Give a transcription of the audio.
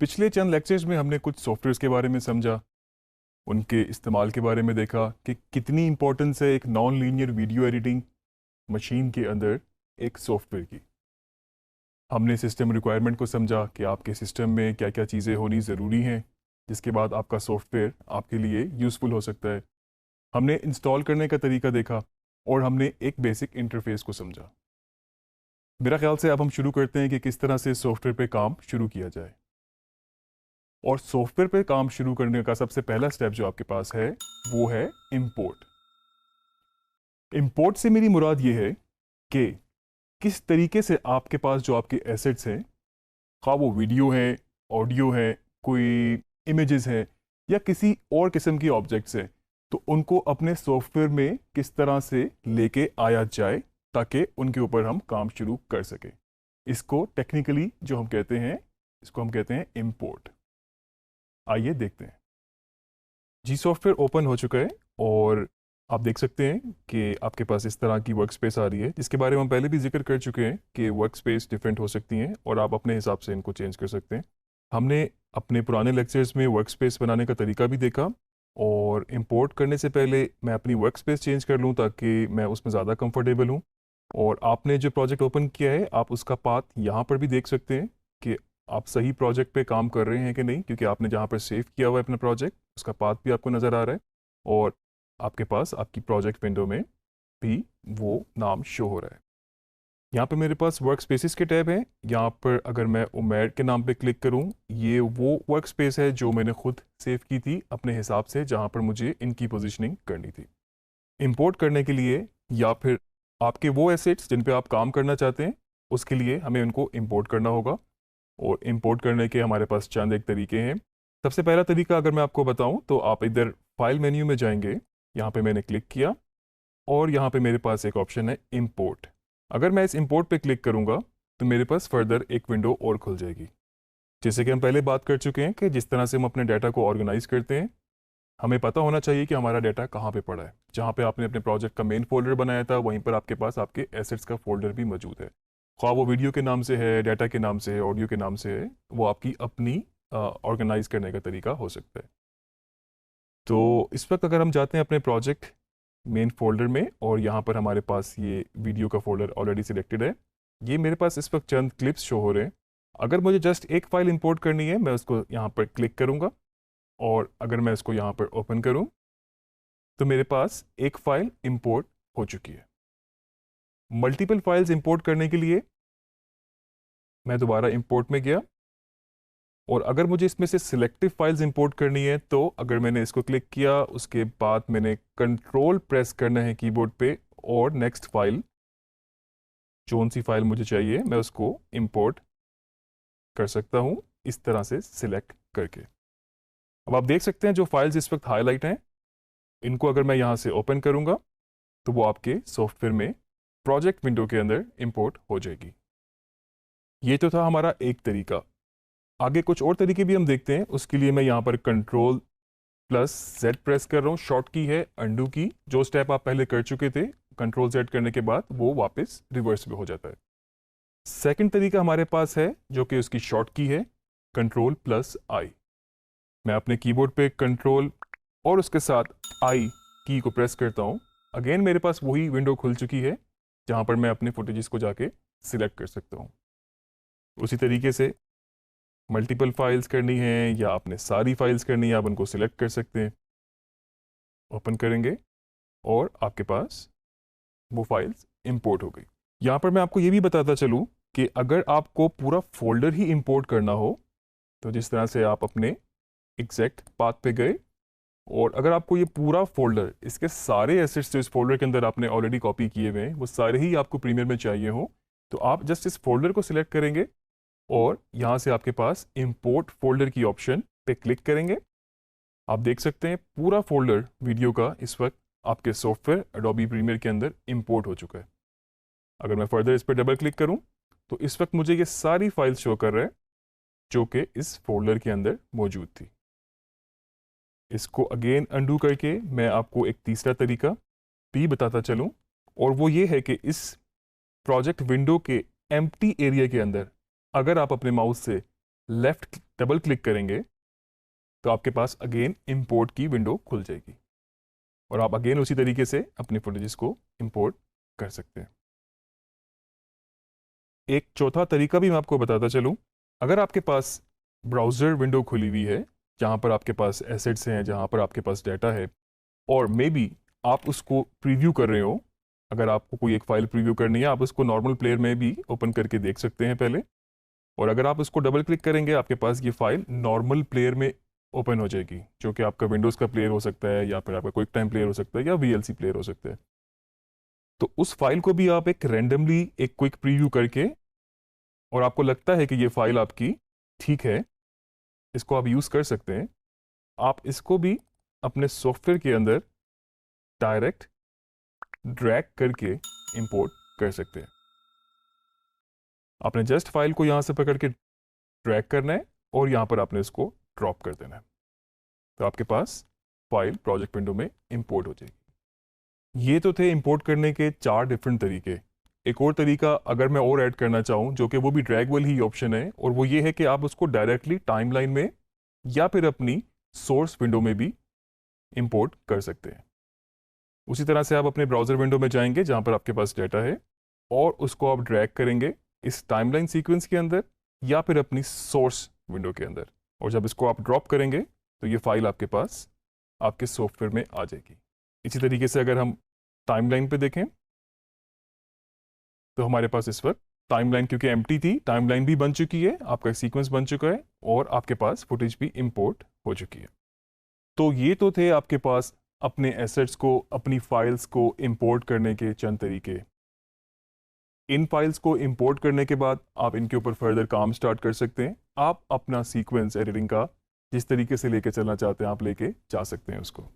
पिछले चंद लेक्चर्स में हमने कुछ सॉफ्टवेयर्स के बारे में समझा, उनके इस्तेमाल के बारे में देखा कि कितनी इंपॉर्टेंस है एक non linear video editing machine के अंदर एक सॉफ्टवेयर की। हमने सिस्टम रिक्वायरमेंट को समझा कि आपके सिस्टम में क्या क्या चीज़ें होनी ज़रूरी हैं, जिसके बाद आपका सॉफ्टवेयर आपके लिए यूज़फुल हो सकता है। हमने इंस्टॉल करने का तरीका देखा और हमने एक बेसिक इंटरफेस को समझा। मेरा ख्याल से अब हम शुरू करते हैं कि किस तरह से सॉफ्टवेयर पे काम शुरू किया जाए। और सॉफ्टवेयर पे काम शुरू करने का सबसे पहला स्टेप जो आपके पास है वो है इंपोर्ट। इंपोर्ट से मेरी मुराद ये है कि किस तरीके से आपके पास जो आपके एसेट्स हैं, खा वो वीडियो है, ऑडियो है, कोई इमेजेस हैं या किसी और किस्म की ऑब्जेक्ट्स हैं, तो उनको अपने सॉफ्टवेयर में किस तरह से लेके आया जाए ताकि उनके ऊपर हम काम शुरू कर सकें। इसको टेक्निकली जो हम कहते हैं, इसको हम कहते हैं इंपोर्ट। आइए देखते हैं। जी सॉफ्टवेयर ओपन हो चुका है और आप देख सकते हैं कि आपके पास इस तरह की वर्क स्पेस आ रही है, जिसके बारे में हम पहले भी जिक्र कर चुके हैं कि वर्क स्पेस डिफरेंट हो सकती हैं और आप अपने हिसाब से इनको चेंज कर सकते हैं। हमने अपने पुराने लेक्चर्स में वर्क स्पेस बनाने का तरीका भी देखा और इंपोर्ट करने से पहले मैं अपनी वर्क स्पेस चेंज कर लूँ ताकि मैं उसमें ज़्यादा कंफर्टेबल हूँ। और आपने जो प्रोजेक्ट ओपन किया है आप उसका पाथ यहाँ पर भी देख सकते हैं कि आप सही प्रोजेक्ट पे काम कर रहे हैं कि नहीं, क्योंकि आपने जहाँ पर सेव किया हुआ है अपना प्रोजेक्ट उसका पाथ भी आपको नज़र आ रहा है और आपके पास आपकी प्रोजेक्ट विंडो में भी वो नाम शो हो रहा है। यहाँ पे मेरे पास वर्क स्पेसिस के टैब हैं। यहाँ पर अगर मैं उमेर के नाम पे क्लिक करूँ, ये वो वर्क स्पेस है जो मैंने खुद सेव की थी अपने हिसाब से, जहाँ पर मुझे इनकी पोजिशनिंग करनी थी। इंपोर्ट करने के लिए या फिर आपके वो एसेट्स जिन पे आप काम करना चाहते हैं उसके लिए हमें उनको इंपोर्ट करना होगा। और इंपोर्ट करने के हमारे पास चंद एक तरीके हैं। सबसे पहला तरीका अगर मैं आपको बताऊं तो आप इधर फाइल मेन्यू में जाएंगे, यहाँ पे मैंने क्लिक किया और यहाँ पे मेरे पास एक ऑप्शन है इंपोर्ट। अगर मैं इस इंपोर्ट पे क्लिक करूँगा तो मेरे पास फर्दर एक विंडो और खुल जाएगी। जैसे कि हम पहले बात कर चुके हैं कि जिस तरह से हम अपने डाटा को ऑर्गेनाइज करते हैं, हमें पता होना चाहिए कि हमारा डाटा कहाँ पे पड़ा है। जहाँ पे आपने अपने प्रोजेक्ट का मेन फोल्डर बनाया था वहीं पर आपके पास आपके एसेट्स का फोल्डर भी मौजूद है। ख्वाह वो वीडियो के नाम से है, डाटा के नाम से है, ऑडियो के नाम से है, वो आपकी अपनी ऑर्गेनाइज करने का तरीका हो सकता है। तो इस वक्त अगर हम जाते हैं अपने प्रोजेक्ट मेन फोल्डर में और यहाँ पर हमारे पास ये वीडियो का फोल्डर ऑलरेडी सिलेक्टेड है। ये मेरे पास इस वक्त चंद क्लिप्स शो हो रहे हैं। अगर मुझे जस्ट एक फाइल इंपोर्ट करनी है मैं उसको यहाँ पर क्लिक करूँगा और अगर मैं इसको यहाँ पर ओपन करूँ तो मेरे पास एक फाइल इंपोर्ट हो चुकी है। मल्टीपल फाइल्स इंपोर्ट करने के लिए मैं दोबारा इंपोर्ट में गया और अगर मुझे इसमें से सिलेक्टिव फाइल्स इंपोर्ट करनी है तो अगर मैंने इसको क्लिक किया उसके बाद मैंने कंट्रोल प्रेस करना है कीबोर्ड पे और नेक्स्ट फाइल, कौन सी फाइल मुझे चाहिए मैं उसको इंपोर्ट कर सकता हूँ इस तरह से सिलेक्ट करके। अब आप देख सकते हैं जो फाइल्स इस वक्त हाईलाइट हैं इनको अगर मैं यहाँ से ओपन करूँगा तो वो आपके सॉफ्टवेयर में प्रोजेक्ट विंडो के अंदर इंपोर्ट हो जाएगी। ये तो था हमारा एक तरीका। आगे कुछ और तरीके भी हम देखते हैं। उसके लिए मैं यहाँ पर कंट्रोल प्लस जेड प्रेस कर रहा हूँ, शॉर्ट की है अंडू की। जो स्टेप आप पहले कर चुके थे कंट्रोल जेड करने के बाद वो वापस रिवर्स में हो जाता है। सेकंड तरीका हमारे पास है जो कि उसकी शॉर्ट की है कंट्रोल प्लस आई। मैं अपने कीबोर्ड पे कंट्रोल और उसके साथ आई की को प्रेस करता हूँ। अगेन मेरे पास वही विंडो खुल चुकी है जहाँ पर मैं अपने फुटेजेस को जाके सिलेक्ट कर सकता हूँ। उसी तरीके से मल्टीपल फाइल्स करनी है या आपने सारी फाइल्स करनी है आप उनको सिलेक्ट कर सकते हैं, ओपन करेंगे और आपके पास वो फाइल्स इंपोर्ट हो गई। यहाँ पर मैं आपको ये भी बताता चलूँ कि अगर आपको पूरा फोल्डर ही इंपोर्ट करना हो तो जिस तरह से आप अपने एग्जैक्ट पाथ पे गए और अगर आपको ये पूरा फोल्डर, इसके सारे एसेट्स जो इस फोल्डर के अंदर आपने ऑलरेडी कॉपी किए हुए हैं वो सारे ही आपको प्रीमियर में चाहिए हो तो आप जस्ट इस फोल्डर को सिलेक्ट करेंगे और यहाँ से आपके पास इंपोर्ट फोल्डर की ऑप्शन पे क्लिक करेंगे। आप देख सकते हैं पूरा फोल्डर वीडियो का इस वक्त आपके सॉफ्टवेयर एडोबी प्रीमियर के अंदर इंपोर्ट हो चुका है। अगर मैं फर्दर इस पर डबल क्लिक करूं तो इस वक्त मुझे ये सारी फाइल्स शो कर रहे हैं जो कि इस फोल्डर के अंदर मौजूद थी। इसको अगेन अंडू करके मैं आपको एक तीसरा तरीका भी बताता चलूं और वो ये है कि इस प्रोजेक्ट विंडो के एम्प्टी एरिया के अंदर अगर आप अपने माउस से लेफ्ट डबल क्लिक करेंगे तो आपके पास अगेन इंपोर्ट की विंडो खुल जाएगी और आप अगेन उसी तरीके से अपने फुटेजेस को इंपोर्ट कर सकते हैं। एक चौथा तरीका भी मैं आपको बताता चलूं, अगर आपके पास ब्राउज़र विंडो खुली हुई है जहां पर आपके पास एसेट्स हैं, जहां पर आपके पास डाटा है और मे बी आप उसको प्रीव्यू कर रहे हो, अगर आपको कोई एक फ़ाइल प्रीव्यू करनी है आप उसको नॉर्मल प्लेयर में भी ओपन करके देख सकते हैं पहले, और अगर आप उसको डबल क्लिक करेंगे आपके पास ये फ़ाइल नॉर्मल प्लेयर में ओपन हो जाएगी, जो कि आपका विंडोज़ का प्लेयर हो सकता है या फिर आपका क्विक टाइम प्लेयर हो सकता है या VLC प्लेयर हो सकता है। तो उस फाइल को भी आप एक रैंडमली एक क्विक प्रीव्यू करके, और आपको लगता है कि ये फाइल आपकी ठीक है, इसको आप यूज़ कर सकते हैं, आप इसको भी अपने सॉफ्टवेयर के अंदर डायरेक्ट ड्रैग करके इंपोर्ट कर सकते हैं। आपने जस्ट फाइल को यहाँ से पकड़ के ड्रैग करना है और यहाँ पर आपने इसको ड्रॉप कर देना है, तो आपके पास फाइल प्रोजेक्ट विंडो में इंपोर्ट हो जाएगी। ये तो थे इंपोर्ट करने के 4 डिफरेंट तरीके। एक और तरीका अगर मैं और ऐड करना चाहूँ, जो कि वो भी ड्रैगबल ही ऑप्शन है, और वो ये है कि आप उसको डायरेक्टली टाइमलाइन में या फिर अपनी सोर्स विंडो में भी इंपोर्ट कर सकते हैं। उसी तरह से आप अपने ब्राउज़र विंडो में जाएंगे जहाँ पर आपके पास डाटा है और उसको आप ड्रैग करेंगे इस टाइमलाइन सीक्वेंस के अंदर या फिर अपनी सोर्स विंडो के अंदर, और जब इसको आप ड्रॉप करेंगे तो ये फाइल आपके पास आपके सॉफ्टवेयर में आ जाएगी। इसी तरीके से अगर हम टाइमलाइन पे देखें तो हमारे पास इस वक्त टाइमलाइन, क्योंकि एम्प्टी थी, टाइमलाइन भी बन चुकी है, आपका सीक्वेंस बन चुका है और आपके पास फुटेज भी इंपोर्ट हो चुकी है। तो ये तो थे आपके पास अपने एसेट्स को, अपनी फाइल्स को इंपोर्ट करने के चंद तरीके। इन फाइल्स को इंपोर्ट करने के बाद आप इनके ऊपर फर्दर काम स्टार्ट कर सकते हैं। आप अपना सीक्वेंस एडिटिंग का जिस तरीके से लेके चलना चाहते हैं आप लेके जा सकते हैं उसको।